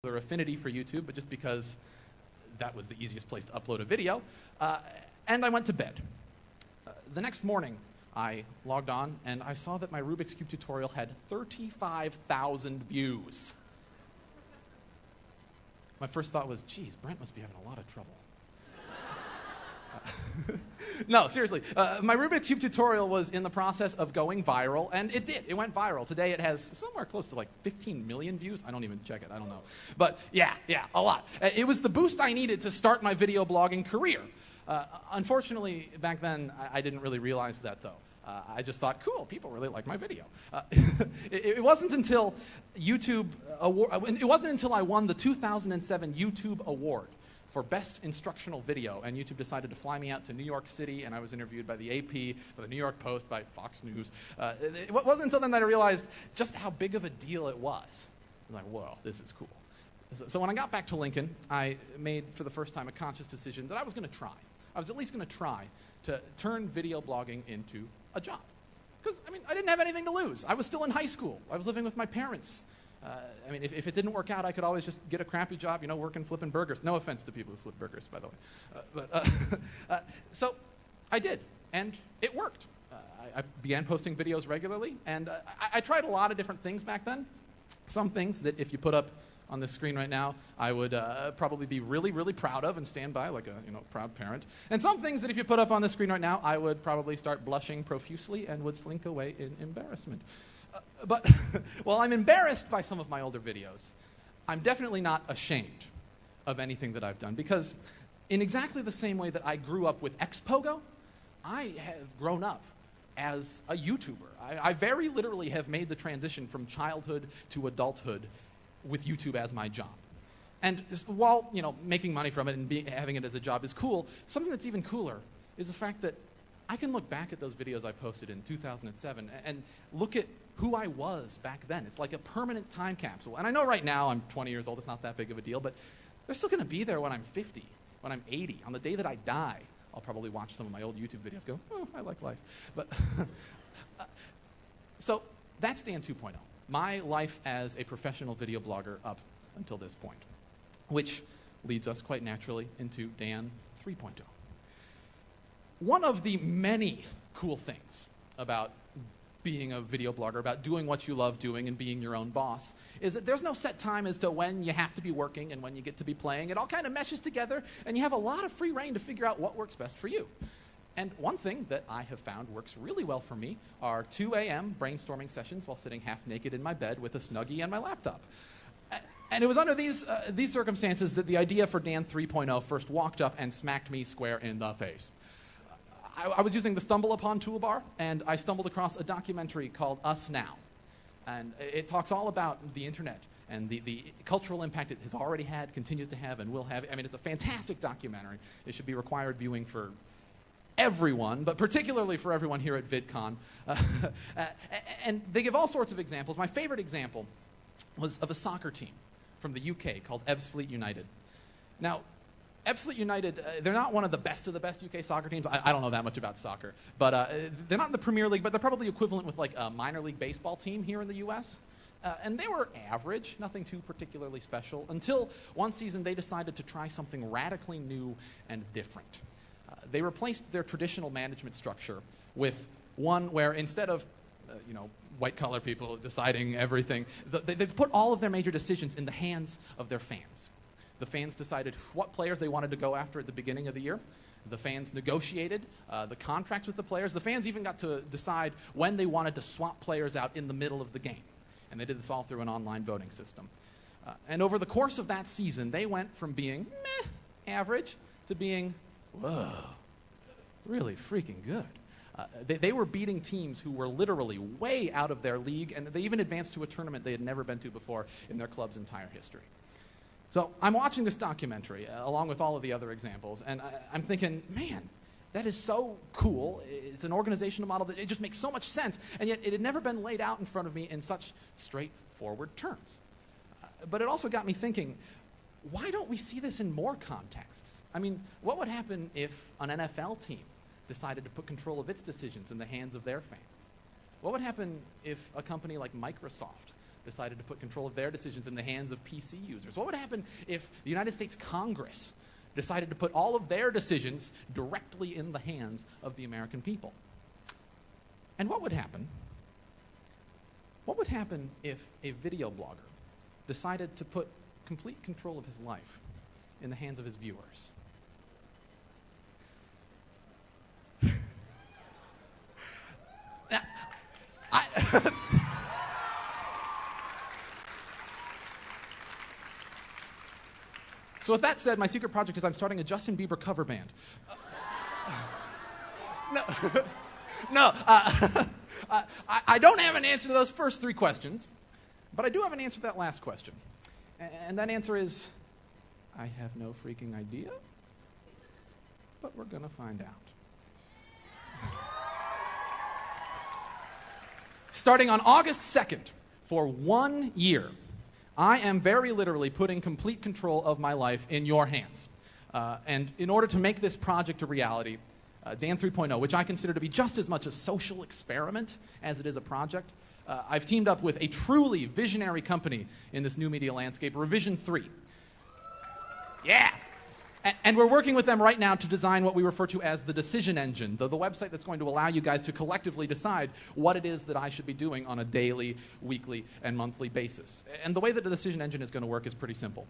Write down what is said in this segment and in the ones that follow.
their affinity for YouTube, but just because that was the easiest place to upload a video. And I went to bed. The next morning, I logged on, and I saw that my Rubik's Cube tutorial had 35,000 views. My first thought was, geez, Brent must be having a lot of trouble. No, seriously. My Rubik's Cube tutorial was in the process of going viral, and it did. It went viral. Today it has somewhere close to like 15 million views. I don't even check it. I don't know. But yeah, a lot. It was the boost I needed to start my video blogging career. Unfortunately, back then, I didn't really realize that, though. I just thought, cool, people really like my video. It wasn't until YouTube it wasn't until I won the 2007 YouTube Award for Best Instructional Video, and YouTube decided to fly me out to New York City, and I was interviewed by the AP, by the New York Post, by Fox News. It wasn't until then that I realized just how big of a deal it was. I was like, whoa, this is cool. So when I got back to Lincoln, I made, for the first time, a conscious decision that I was going to try. I was at least going to try to turn video blogging into a job. Because, I didn't have anything to lose. I was still in high school. I was living with my parents. If it didn't work out, I could always just get a crappy job, working flipping burgers. No offense to people who flip burgers, by the way. So I did, and it worked. I began posting videos regularly, and I tried a lot of different things back then. Some things that if you put up on this screen right now, I would probably be really, really proud of and stand by like a proud parent. And some things that if you put up on the screen right now, I would probably start blushing profusely and would slink away in embarrassment. But while I'm embarrassed by some of my older videos, I'm definitely not ashamed of anything that I've done, because in exactly the same way that I grew up with Xpogo, I have grown up as a YouTuber. I very literally have made the transition from childhood to adulthood with YouTube as my job. And while making money from it and having it as a job is cool, something that's even cooler is the fact that I can look back at those videos I posted in 2007 and look at who I was back then. It's like a permanent time capsule. And I know right now I'm 20 years old, it's not that big of a deal, but they're still going to be there when I'm 50, when I'm 80. On the day that I die, I'll probably watch some of my old YouTube videos, go, oh, I like life. But so that's Dan 2.0, my life as a professional video blogger up until this point, which leads us quite naturally into Dan 3.0. One of the many cool things about being a video blogger, about doing what you love doing and being your own boss, is that there's no set time as to when you have to be working and when you get to be playing. It all kind of meshes together, and you have a lot of free reign to figure out what works best for you. And one thing that I have found works really well for me are 2 a.m. brainstorming sessions while sitting half naked in my bed with a Snuggie and my laptop. And it was under these circumstances that the idea for Dan 3.0 first walked up and smacked me square in the face. I was using the Stumble Upon toolbar, and I stumbled across a documentary called Us Now. And it talks all about the internet and the cultural impact it has already had, continues to have, and will have. It's a fantastic documentary. It should be required viewing for everyone, but particularly for everyone here at VidCon. And they give all sorts of examples. My favorite example was of a soccer team from the UK called Ebbsfleet United. Now, Ebbsfleet United, they're not one of the best UK soccer teams. I don't know that much about soccer. But they're not in the Premier League, but they're probably equivalent with like a minor league baseball team here in the U.S. And they were average, nothing too particularly special, until one season they decided to try something radically new and different. They replaced their traditional management structure with one where instead of white-collar people deciding everything, they put all of their major decisions in the hands of their fans. The fans decided what players they wanted to go after at the beginning of the year. The fans negotiated the contracts with the players. The fans even got to decide when they wanted to swap players out in the middle of the game. And they did this all through an online voting system. And over the course of that season, they went from being average to being, whoa, really freaking good. They were beating teams who were literally way out of their league, and they even advanced to a tournament they had never been to before in their club's entire history. So I'm watching this documentary, along with all of the other examples, and I'm thinking, man, that is so cool. It's an organizational model that it just makes so much sense, and yet it had never been laid out in front of me in such straightforward terms. But it also got me thinking, why don't we see this in more contexts? What would happen if an NFL team decided to put control of its decisions in the hands of their fans? What would happen if a company like Microsoft decided to put control of their decisions in the hands of PC users? What would happen if the United States Congress decided to put all of their decisions directly in the hands of the American people? And what would happen? What would happen if a video blogger decided to put complete control of his life in the hands of his viewers? Now, So with that said, my secret project is I'm starting a Justin Bieber cover band. No, no. I don't have an answer to those first three questions, but I do have an answer to that last question. And that answer is, I have no freaking idea, but we're going to find out. Starting on August 2nd, for 1 year, I am very literally putting complete control of my life in your hands. And in order to make this project a reality, Dan 3.0, which I consider to be just as much a social experiment as it is a project, I've teamed up with a truly visionary company in this new media landscape, Revision 3. Yeah! And we're working with them right now to design what we refer to as the decision engine, the website that's going to allow you guys to collectively decide what it is that I should be doing on a daily, weekly, and monthly basis. And the way that the decision engine is going to work is pretty simple.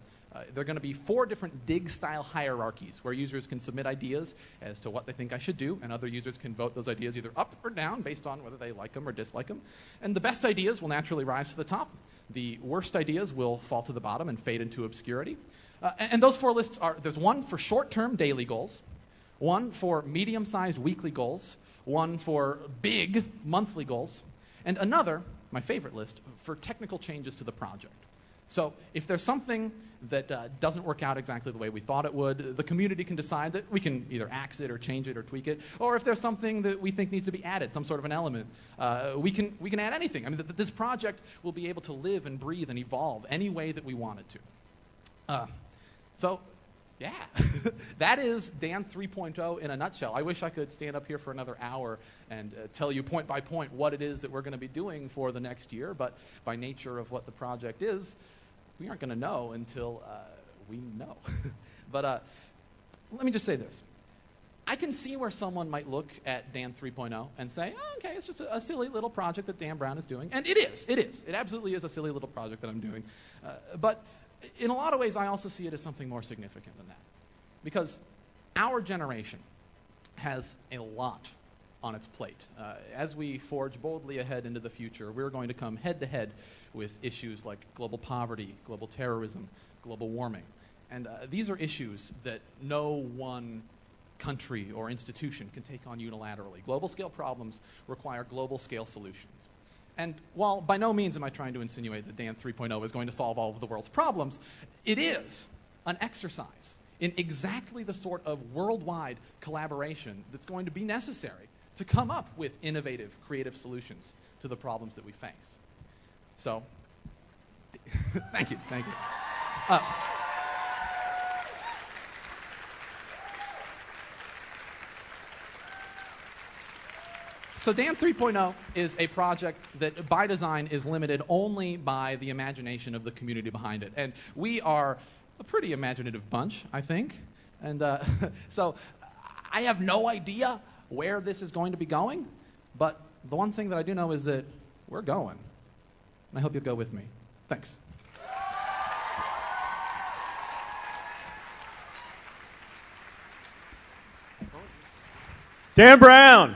There are going to be 4 different dig-style hierarchies where users can submit ideas as to what they think I should do, and other users can vote those ideas either up or down based on whether they like them or dislike them. And the best ideas will naturally rise to the top. The worst ideas will fall to the bottom and fade into obscurity. And those 4 lists are, there's one for short-term daily goals, one for medium-sized weekly goals, one for big monthly goals, and another, my favorite list, for technical changes to the project. So if there's something that doesn't work out exactly the way we thought it would, the community can decide that we can either axe it or change it or tweak it, or if there's something that we think needs to be added, some sort of an element, we can add anything. I mean, this project will be able to live and breathe and evolve any way that we want it to. So, yeah, that is Dan 3.0 in a nutshell. I wish I could stand up here for another hour and tell you point by point what it is that we're going to be doing for the next year, but by nature of what the project is, we aren't going to know until we know. But let me just say this. I can see where someone might look at Dan 3.0 and say, oh, okay, it's just a silly little project that Dan Brown is doing. And it is. It absolutely is a silly little project that I'm doing. But in a lot of ways, I also see it as something more significant than that. Because our generation has a lot on its plate. As we forge boldly ahead into the future, we're going to come head-to-head with issues like global poverty, global terrorism, global warming. And these are issues that no one country or institution can take on unilaterally. Global-scale problems require global-scale solutions. And while by no means am I trying to insinuate that Dan 3.0 is going to solve all of the world's problems, it is an exercise in exactly the sort of worldwide collaboration that's going to be necessary to come up with innovative, creative solutions to the problems that we face. So, thank you. So Dan 3.0 is a project that, by design, is limited only by the imagination of the community behind it. And we are a pretty imaginative bunch, I think. And so I have no idea where this is going to be going, but the one thing that I do know is that we're going. And I hope you'll go with me. Thanks. Dan Brown.